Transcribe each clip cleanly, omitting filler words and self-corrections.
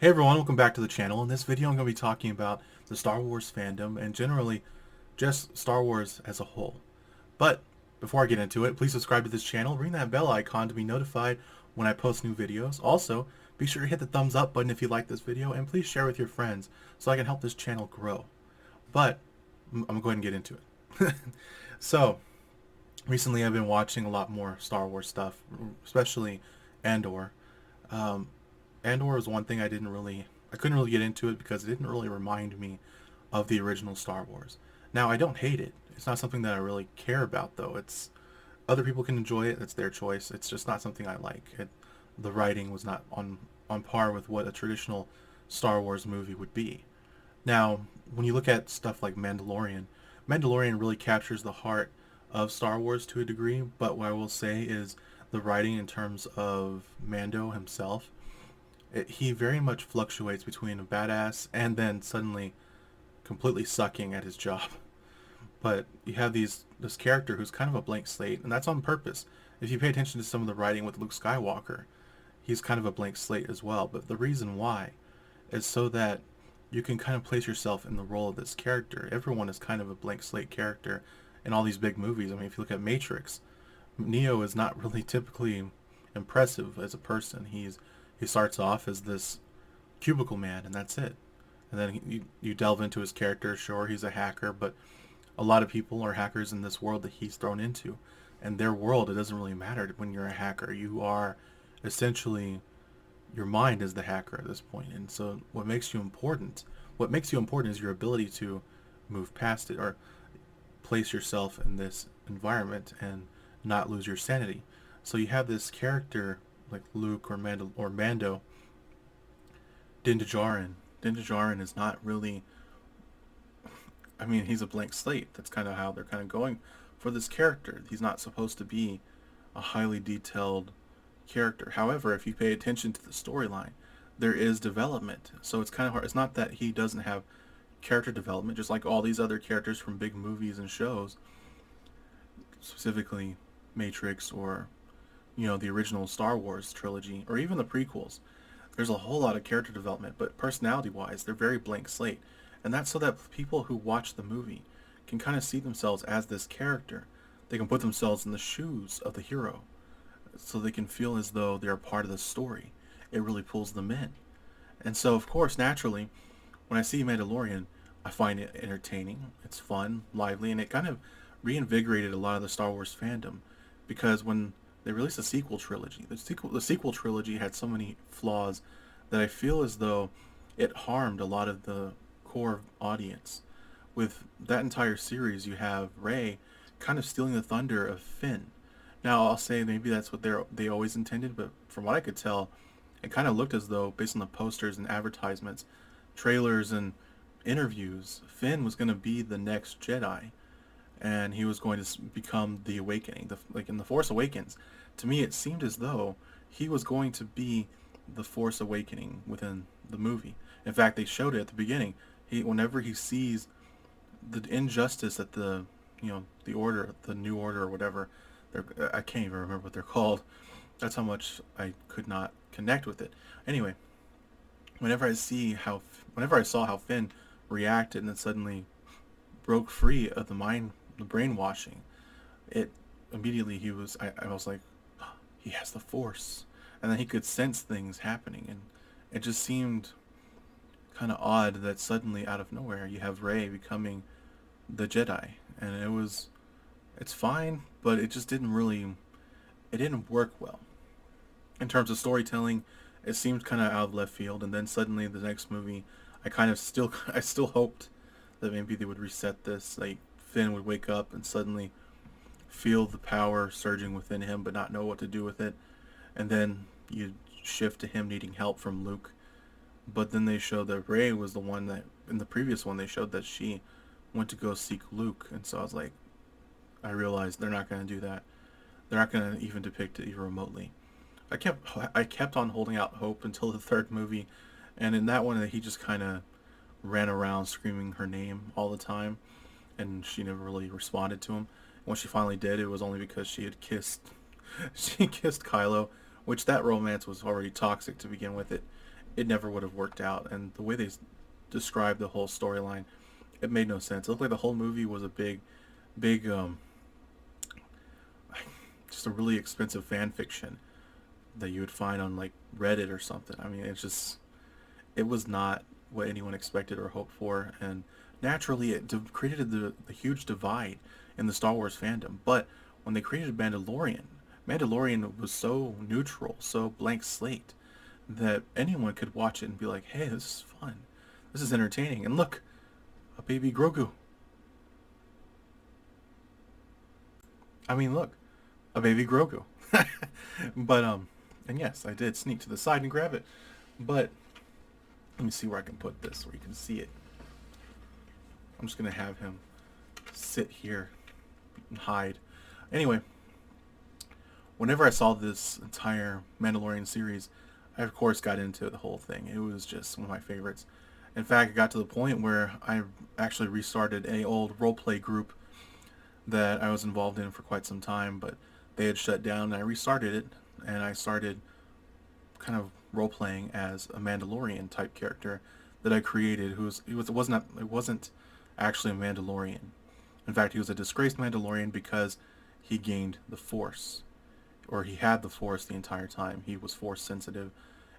Hey everyone, welcome back to the channel. In this video I'm going to be talking about the Star Wars fandom and generally just Star Wars as a whole. But before I get into it, please subscribe to this channel, ring that bell icon to be notified when I post new videos. Also, be sure to hit the thumbs up button if you like this video and please share with your friends so I can help this channel grow. But I'm going to go ahead and get into it. So, recently I've been watching a lot more Star Wars stuff, especially Andor. Um, Andor was one thing I couldn't really get into it because it didn't really remind me of the original Star Wars. Now, I don't hate it. It's not something that I really care about, though. It's other people can enjoy it. It's their choice. It's just not something I like. The writing was not on par with what a traditional Star Wars movie would be. Now, when you look at stuff like Mandalorian really captures the heart of Star Wars to a degree, but what I will say is the writing in terms of Mando himself, he very much fluctuates between a badass and then suddenly completely sucking at his job. But you have this character who's kind of a blank slate, and that's on purpose. If you pay attention to some of the writing with Luke Skywalker, he's kind of a blank slate as well. But the reason why is so that you can kind of place yourself in the role of this character. Everyone is kind of a blank slate character in all these big movies. I mean, if you look at Matrix, Neo is not really typically impressive as a person. He starts off as this cubicle man, and that's it. And then you delve into his character. Sure, he's a hacker, but a lot of people are hackers in this world that he's thrown into. And their world, it doesn't really matter when you're a hacker. You are essentially, your mind is the hacker at this point. And so what makes you important is your ability to move past it or place yourself in this environment and not lose your sanity. So you have this character like Luke or Mando, Din Djarin. Din Djarin is not really. I mean, he's a blank slate. That's kind of how they're kind of going for this character. He's not supposed to be a highly detailed character. However, if you pay attention to the storyline, there is development. So it's kind of hard. It's not that he doesn't have character development, just like all these other characters from big movies and shows, specifically Matrix or the original Star Wars trilogy or even the prequels. There's a whole lot of character development, but personality-wise, they're very blank slate. And that's so that people who watch the movie can kind of see themselves as this character. They can put themselves in the shoes of the hero so they can feel as though they're a part of the story. It really pulls them in. And so, of course, naturally, when I see Mandalorian, I find it entertaining. It's fun, lively, and it kind of reinvigorated a lot of the Star Wars fandom because when they released a sequel trilogy, the sequel trilogy had so many flaws that I feel as though it harmed a lot of the core audience. With that entire series, you have Rey kind of stealing the thunder of Finn. Now, I'll say maybe that's what they always intended, but from what I could tell, it kind of looked as though, based on the posters and advertisements, trailers and interviews, Finn was going to be the next Jedi, and he was going to become the Awakening. Like in the Force Awakens, to me, it seemed as though he was going to be the Force Awakening within the movie. In fact, they showed it at the beginning. Whenever he sees the injustice at the order, the New Order or whatever, I can't even remember what they're called. That's how much I could not connect with it. Anyway, whenever I saw how Finn reacted and then suddenly broke free of the brainwashing, it immediately I was like, he has the Force, and then he could sense things happening, and it just seemed kind of odd that suddenly out of nowhere you have Rey becoming the Jedi, and it's fine, but it just it didn't work well in terms of storytelling. It seemed kind of out of left field, and then suddenly the next movie, I still hoped that maybe they would reset this, like Finn would wake up and suddenly feel the power surging within him, but not know what to do with it, and then you shift to him needing help from Luke. But then they showed that Rey was the one that in the previous one they showed that she went to go seek Luke, and so I realized they're not going to do that. They're not going to even depict it even remotely. I kept on holding out hope until the third movie, and in that one he just kind of ran around screaming her name all the time, and she never really responded to him. When she finally did, it was only because she had kissed she kissed Kylo, which that romance was already toxic to begin with. it never would have worked out. And the way they described the whole storyline, it made no sense. It looked like the whole movie was a big, just a really expensive fan fiction that you would find on like Reddit or something. I mean, it was not what anyone expected or hoped for, and naturally it created the huge divide in the Star Wars fandom. But when they created Mandalorian was so neutral, so blank slate, that anyone could watch it and be like, hey, this is fun. This is entertaining. And look, a baby Grogu. I mean, look, a baby Grogu. But, and yes, I did sneak to the side and grab it. But, let me see where I can put this where you can see it. I'm just going to have him sit here and hide. Anyway, whenever I saw this entire Mandalorian series, I of course got into the whole thing. It was just one of my favorites. In fact, it got to the point where I actually restarted a old roleplay group that I was involved in for quite some time, but they had shut down, and I restarted it, and I started kind of role playing as a Mandalorian type character that I created. It wasn't actually a Mandalorian. In fact, he was a disgraced Mandalorian because he gained the Force, or he had the Force the entire time. He was Force sensitive,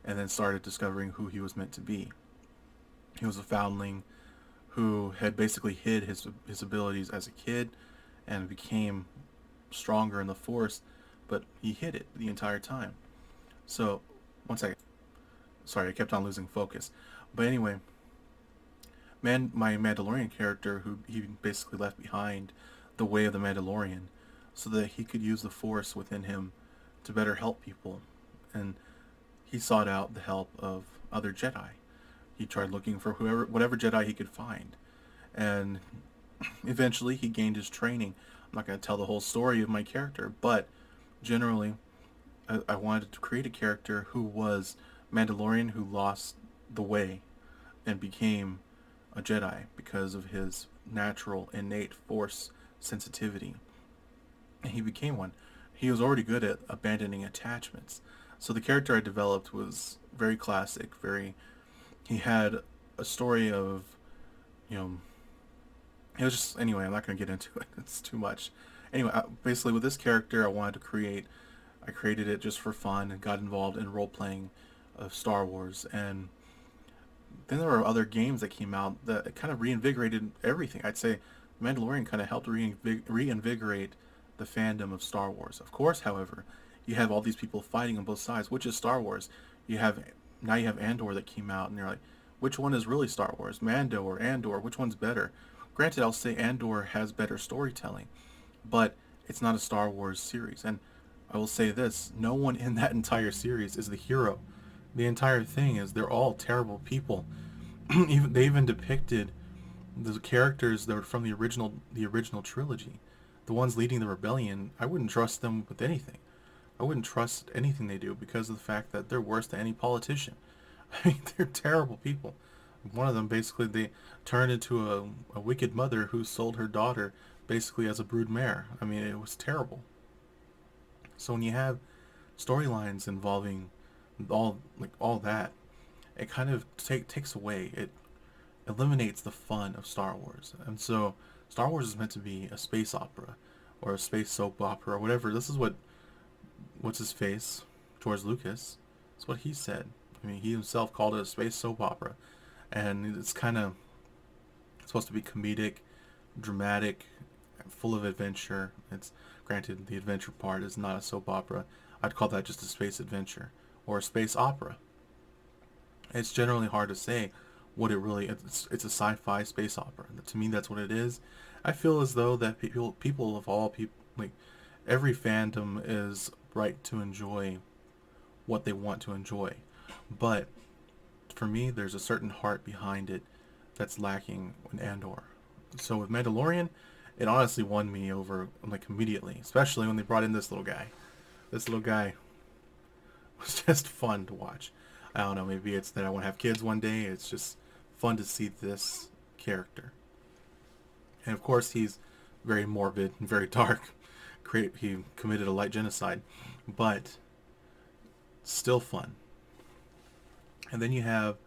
and then started discovering who he was meant to be. He was a foundling who had basically hid his abilities as a kid, and became stronger in the Force, but he hid it the entire time. So, one second. Sorry, I kept on losing focus. But anyway, my Mandalorian character, who he basically left behind the way of the Mandalorian, so that he could use the Force within him to better help people. And he sought out the help of other Jedi. He tried looking for whatever Jedi he could find. And eventually he gained his training. I'm not going to tell the whole story of my character, but generally I wanted to create a character who was Mandalorian, who lost the way and became a Jedi because of his natural innate Force sensitivity. And he became one. He was already good at abandoning attachments. So the character I developed was very classic, he had a story of, you know, it was just, anyway, I'm not going to get into it. It's too much. Anyway, basically with this character I created it just for fun and got involved in role-playing of Star Wars. And then there were other games that came out that kind of reinvigorated everything. I'd say Mandalorian kind of helped reinvigorate the fandom of Star Wars. Of course, however, you have all these people fighting on both sides, which is Star Wars. Now you have Andor that came out, and you're like, which one is really Star Wars? Mando or Andor? Which one's better? Granted, I'll say Andor has better storytelling, but it's not a Star Wars series. And I will say this, no one in that entire series is the hero. The entire thing is they're all terrible people. They even depicted the characters that were from the original trilogy. The ones leading the rebellion, I wouldn't trust them with anything. I wouldn't trust anything they do because of the fact that they're worse than any politician. I mean, they're terrible people. One of them, basically, they turned into a wicked mother who sold her daughter basically as a brood mare. I mean, it was terrible. So when you have storylines involving all that, it kind of takes away. It eliminates the fun of Star Wars. And so Star Wars is meant to be a space opera or a space soap opera or whatever. This is what's his face, George Lucas. That's what he said. I mean, he himself called it a space soap opera, and it's kind of supposed to be comedic, dramatic, full of adventure. It's granted the adventure part is not a soap opera. I'd call that just a space adventure or a space opera. It's generally hard to say what it really is. It's a sci-fi space opera. To me, that's what it is. I feel as though that people of all people, like every fandom, is right to enjoy what they want to enjoy. But for me, there's a certain heart behind it that's lacking in Andor. So with Mandalorian, it honestly won me over like immediately, especially when they brought in this little guy. This little guy was just fun to watch. I don't know, maybe it's that I want to have kids one day. It's just fun to see this character. And of course, he's very morbid and very dark. He committed a light genocide, but still fun. And then you have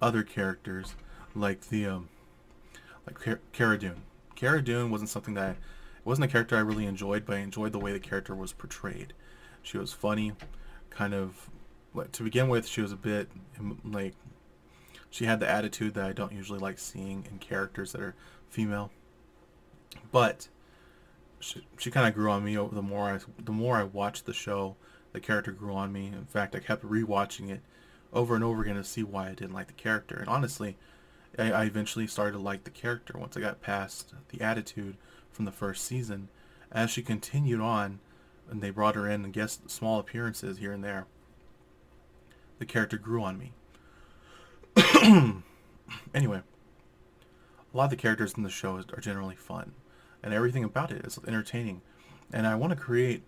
other characters like the Cara Dune. Cara Dune wasn't something that it wasn't a character I really enjoyed, but I enjoyed the way the character was portrayed. She was funny, kind of like, to begin with. She was a bit like she had the attitude that I don't usually like seeing in characters that are female. But she kind of grew on me over the more I watched the show. The character grew on me. In fact, I kept rewatching it over and over again to see why I didn't like the character. And honestly, I eventually started to like the character once I got past the attitude from the first season. As she continued on, and they brought her in and guest small appearances here and there, the character grew on me. Anyway, a lot of the characters in the show are generally fun, and everything about it is entertaining. And I want to create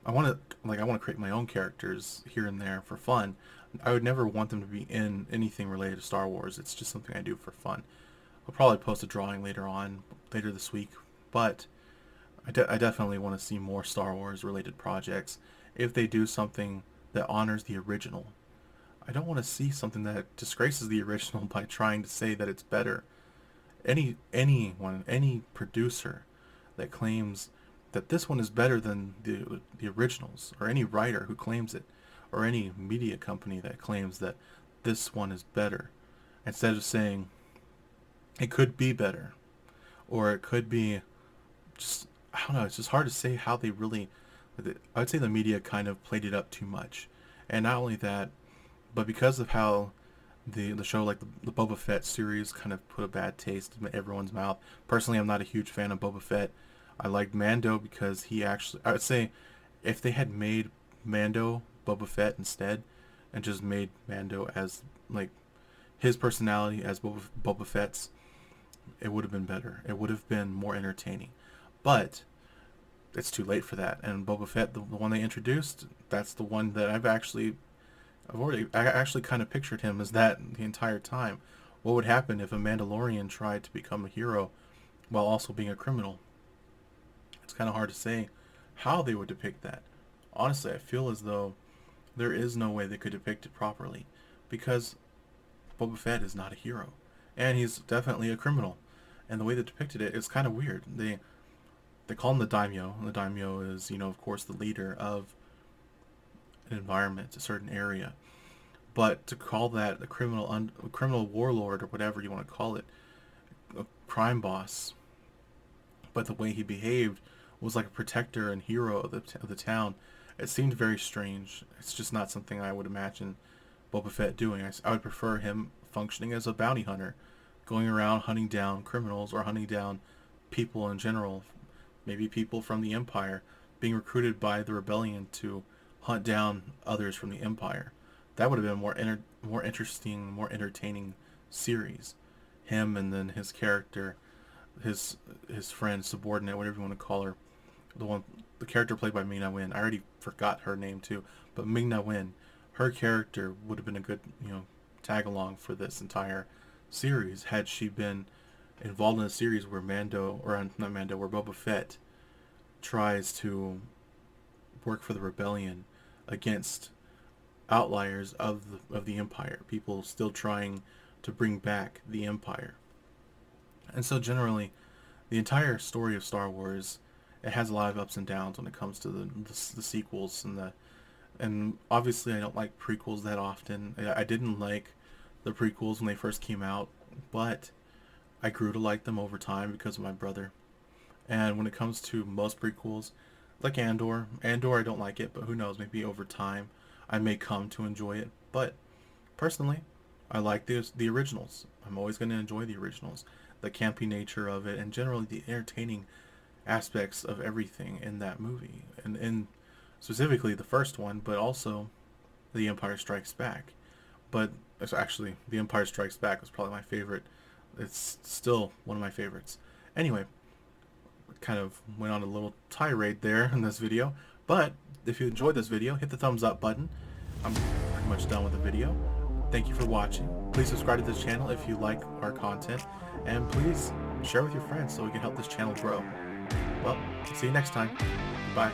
my own characters here and there for fun. I would never want them to be in anything related to Star Wars. It's just something I do for fun. I'll probably post a drawing later this week, but I definitely want to see more Star Wars related projects. If they do something that honors the original, I don't want to see something that disgraces the original by trying to say that it's better. Any producer that claims that this one is better than the originals, or any writer who claims it, or any media company that claims that this one is better, instead of saying it could be better, or it could be just, I don't know, it's just hard to say how they really, I would say the media kind of played it up too much. And not only that, but because of how the show, like the Boba Fett series, kind of put a bad taste in everyone's mouth. Personally, I'm not a huge fan of Boba Fett. I liked Mando because I would say, if they had made Mando Boba Fett instead, and just made Mando as, like, his personality as Boba Fett's, it would have been better. It would have been more entertaining. But it's too late for that. And Boba Fett, the one they introduced, that's the one that I actually kind of pictured him as that the entire time. What would happen if a Mandalorian tried to become a hero while also being a criminal? It's kind of hard to say how they would depict that. Honestly, I feel as though there is no way they could depict it properly, because Boba Fett is not a hero, and he's definitely a criminal. And the way they depicted it is kind of weird. They call him the daimyo, and the daimyo is, of course, the leader of an environment, a certain area. But to call that a criminal warlord, or whatever you want to call it, a crime boss, but the way he behaved was like a protector and hero of the town, it seemed very strange. It's just not something I would imagine Boba Fett doing. I would prefer him functioning as a bounty hunter, going around hunting down criminals, or hunting down people in general, maybe people from the Empire, being recruited by the rebellion to hunt down others from the Empire. That would have been more interesting, more entertaining series. Him, and then his character, his friend, subordinate, whatever you want to call her, the character played by Ming-Na Wen. I already forgot her name too, but Ming-Na Wen, her character would have been a good, tag along for this entire series, had she been involved in a series where where Boba Fett tries to work for the rebellion against outliers of the Empire, people still trying to bring back the Empire. And so generally, the entire story of Star Wars, it has a lot of ups and downs when it comes to the sequels, and obviously I don't like prequels that often. I didn't like the prequels when they first came out, but I grew to like them over time because of my brother. And when it comes to most prequels, like Andor I don't like it, but who knows, maybe over time I may come to enjoy it. But personally, I like the originals. I'm always going to enjoy the originals. The campy nature of it, and generally the entertaining aspects of everything in that movie, and specifically the first one, but also The Empire Strikes Back. But actually, The Empire Strikes Back was probably my favorite. It's still one of my favorites. Anyway, kind of went on a little tirade there in this video, but if you enjoyed this video, hit the thumbs up button. I'm pretty much done with the video. Thank you for watching. Please subscribe to this channel if you like our content, and please share with your friends so we can help this channel grow. Well, see you next time. Bye.